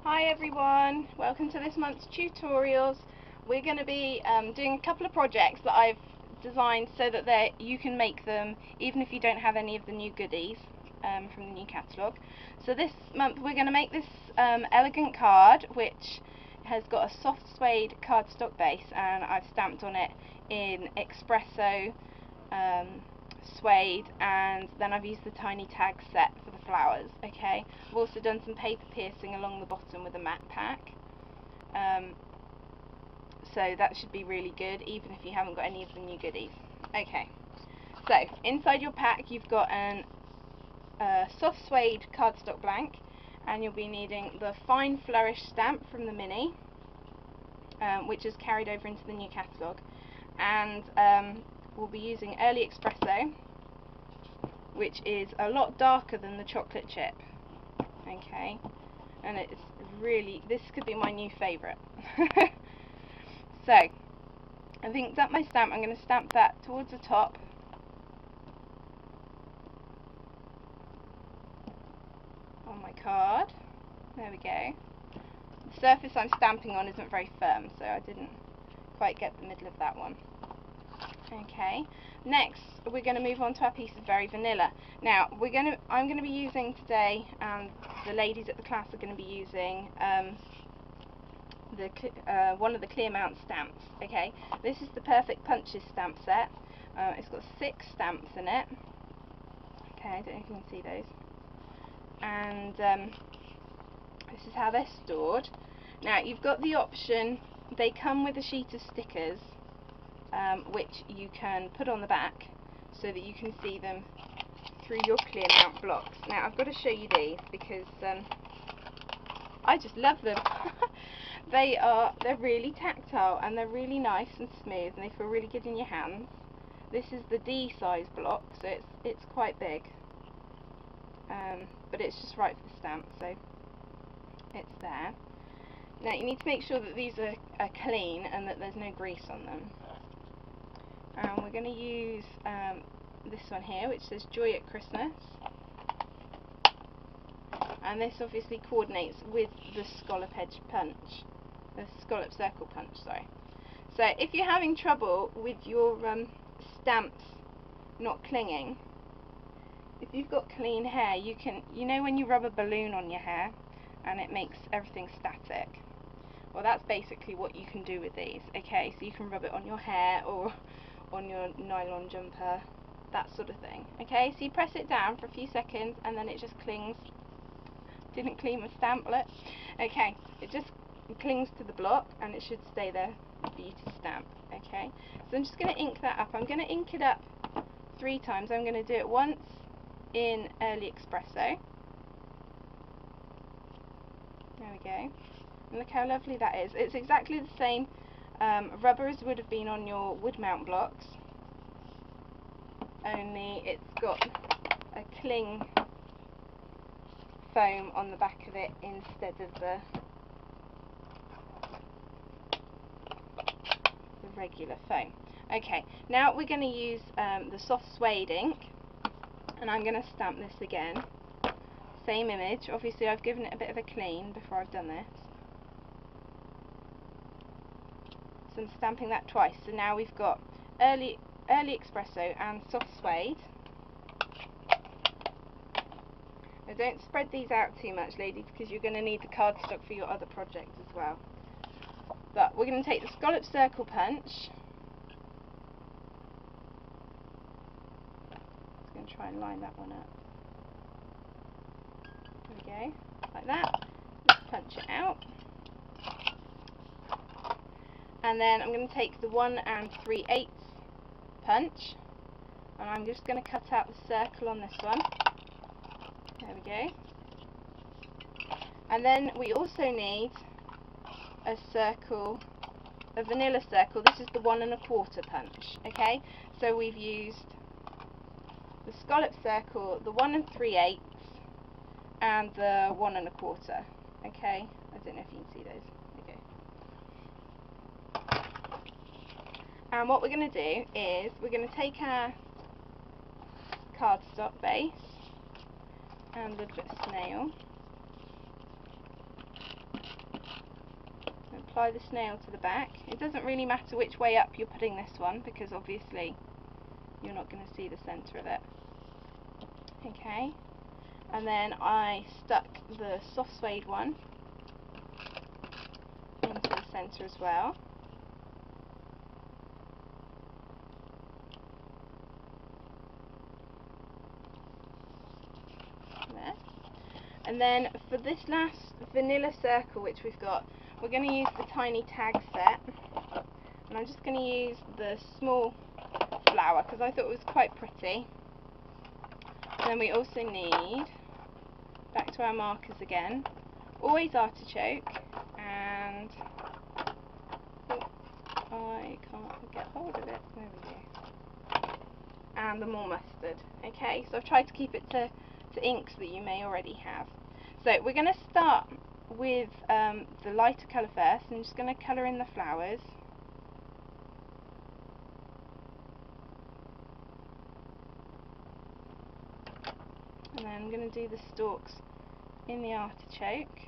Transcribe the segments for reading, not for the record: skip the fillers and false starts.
Hi everyone, welcome to this month's tutorials. We're going to be doing a couple of projects that I've designed so that you can make them even if you don't have any of the new goodies from the new catalogue. So this month we're going to make this elegant card which has got a soft suede cardstock base, and I've stamped on it in espresso suede, and then I've used the tiny tag set for the flowers. Okay, I've also done some paper piercing along the bottom with a matte pack, so that should be really good even if you haven't got any of the new goodies. Okay, so inside your pack you've got an soft suede cardstock blank, and you'll be needing the fine flourish stamp from the mini, which is carried over into the new catalogue, and we'll be using early espresso, which is a lot darker than the chocolate chip. Okay, and it's really, this could be my new favourite. So I've inked up my stamp. I'm going to stamp that towards the top. On my card. There we go. The surface I'm stamping on isn't very firm, so I didn't quite get the middle of that one. Okay, next we're going to move on to our piece of Very Vanilla. Now I'm going to be using today, and the ladies at the class are going to be using one of the clear mount stamps. Okay, this is the Perfect Punches stamp set. It's got 6 stamps in it. Okay, I don't know if you can see those. And this is how they're stored. Now you've got the option, they come with a sheet of stickers which you can put on the back so that you can see them through your clear mount blocks. Now I've got to show you these because I just love them. They're really tactile and they're really nice and smooth, and they feel really good in your hands. This is the D size block, so it's quite big, but it's just right for the stamp, so it's there. Now you need to make sure that these are clean and that there's no grease on them. And we're going to use this one here, which says Joy at Christmas, and this obviously coordinates with the scallop edge punch, the scallop circle punch, sorry. So if you're having trouble with your stamps not clinging, if you've got clean hair, you know when you rub a balloon on your hair and it makes everything static? Well, that's basically what you can do with these. Okay, so you can rub it on your hair or on your nylon jumper, that sort of thing. Okay, so you press it down for a few seconds and then it just clings. Didn't clean my stamp, look. Okay, it just clings to the block and it should stay there for you to stamp. Okay, so I'm just going to ink that up. I'm going to ink it up 3 times. I'm going to do it once in early espresso. There we go. And look how lovely that is. It's exactly the same rubber as would have been on your wood mount blocks, only it's got a cling foam on the back of it instead of the regular foam. Okay, now we're going to use the soft suede ink, and I'm going to stamp this again. Same image. Obviously I've given it a bit of a clean before I've done this. So I'm stamping that twice. So now we've got early espresso and soft suede. Now don't spread these out too much, ladies, because you're going to need the cardstock for your other project as well. But we're going to take the scallop circle punch. I'm going to try and line that one up. There we go, like that. Let's punch it out. And then I'm going to take the 1 3/8 punch, and I'm just going to cut out the circle on this one. There we go. And then we also need a circle, a vanilla circle. This is the 1 1/4 punch. Okay, so we've used the scallop circle, the 1 3/8, and the 1 1/4. Okay, I don't know if you can see those. Okay. And what we're going to do is we're going to take our cardstock base and a little bit of snail, apply the snail to the back. It doesn't really matter which way up you're putting this one, because obviously you're not going to see the centre of it. Okay, and then I stuck the soft suede one into the centre as well. There. And then for this last vanilla circle which we've got, we're going to use the tiny tag set, and I'm just going to use the small flower because I thought it was quite pretty. And then we also need, back to our markers again, always artichoke, and I can't get hold of it, there we go, and the more mustard. Okay, so I've tried to keep it to inks that you may already have. So we're going to start with the lighter colour first. I'm just going to colour in the flowers. And then I'm going to do the stalks in the artichoke.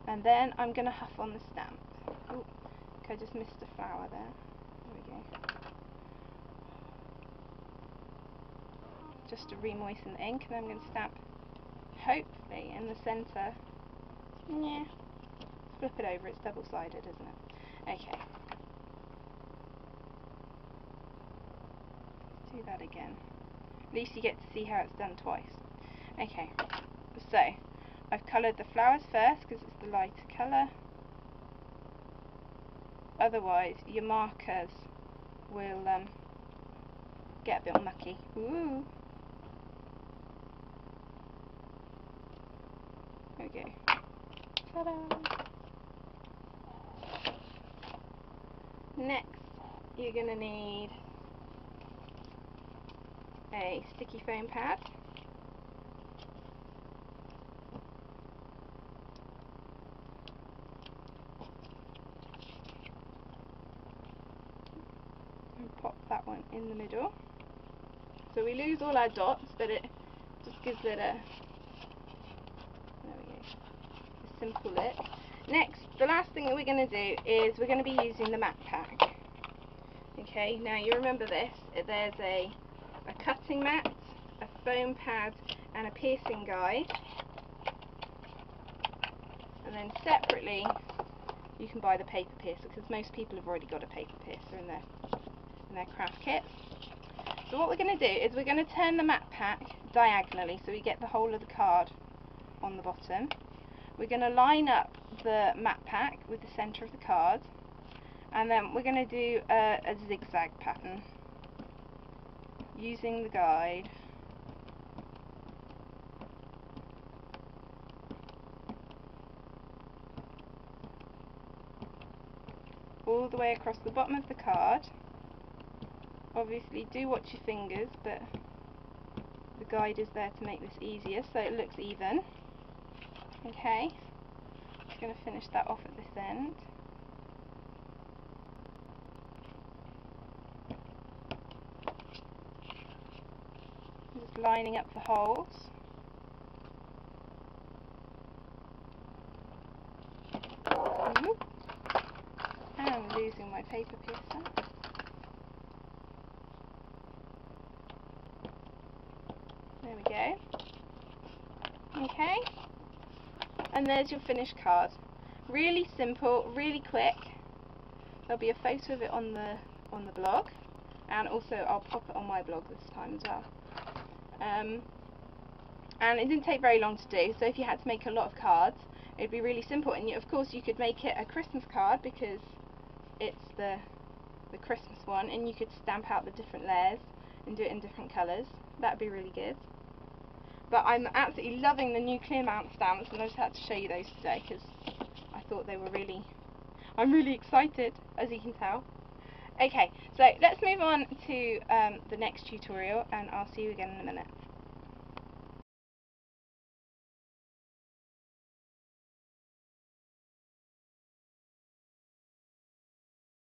And then I'm going to huff on the stamp. Ooh, I just missed a flower there. There we go. Just to re-moisten the ink, and then I'm going to stamp, hopefully, in the centre. Yeah. Flip it over, it's double-sided, isn't it? Okay. Do that again. At least you get to see how it's done twice. Okay, so I've coloured the flowers first because it's the lighter colour. Otherwise, your markers will get a bit mucky. Ooh. There we go. Ta-da! Next, you're going to need a sticky foam pad. And pop that one in the middle. So we lose all our dots, but it just gives it a, there we go, a simple look. Next, the last thing that we're going to do is we're going to be using the mat pack. Okay, now you remember this, there's a cutting mat, a foam pad and a piercing guide, and then separately you can buy the paper piercer because most people have already got a paper piercer in their craft kits. So what we're going to do is we're going to turn the mat pack diagonally so we get the whole of the card on the bottom. We're going to line up the mat pack with the centre of the card, and then we're going to do a zigzag pattern using the guide. All the way across the bottom of the card. Obviously do watch your fingers, but the guide is there to make this easier so it looks even. Okay, just going to finish that off at this end. Just lining up the holes. And I'm losing my paper piercer. There we go. Okay, and there's your finished card. Really simple, really quick. There'll be a photo of it on the blog, and also I'll pop it on my blog this time as well. And it didn't take very long to do, so if you had to make a lot of cards, it'd be really simple. And of course you could make it a Christmas card because it's the Christmas one, and you could stamp out the different layers and do it in different colours. That'd be really good. But I'm absolutely loving the new clear mount stamps, and I just had to show you those today because I thought they were really, I'm really excited, as you can tell. Okay, so let's move on to the next tutorial, and I'll see you again in a minute.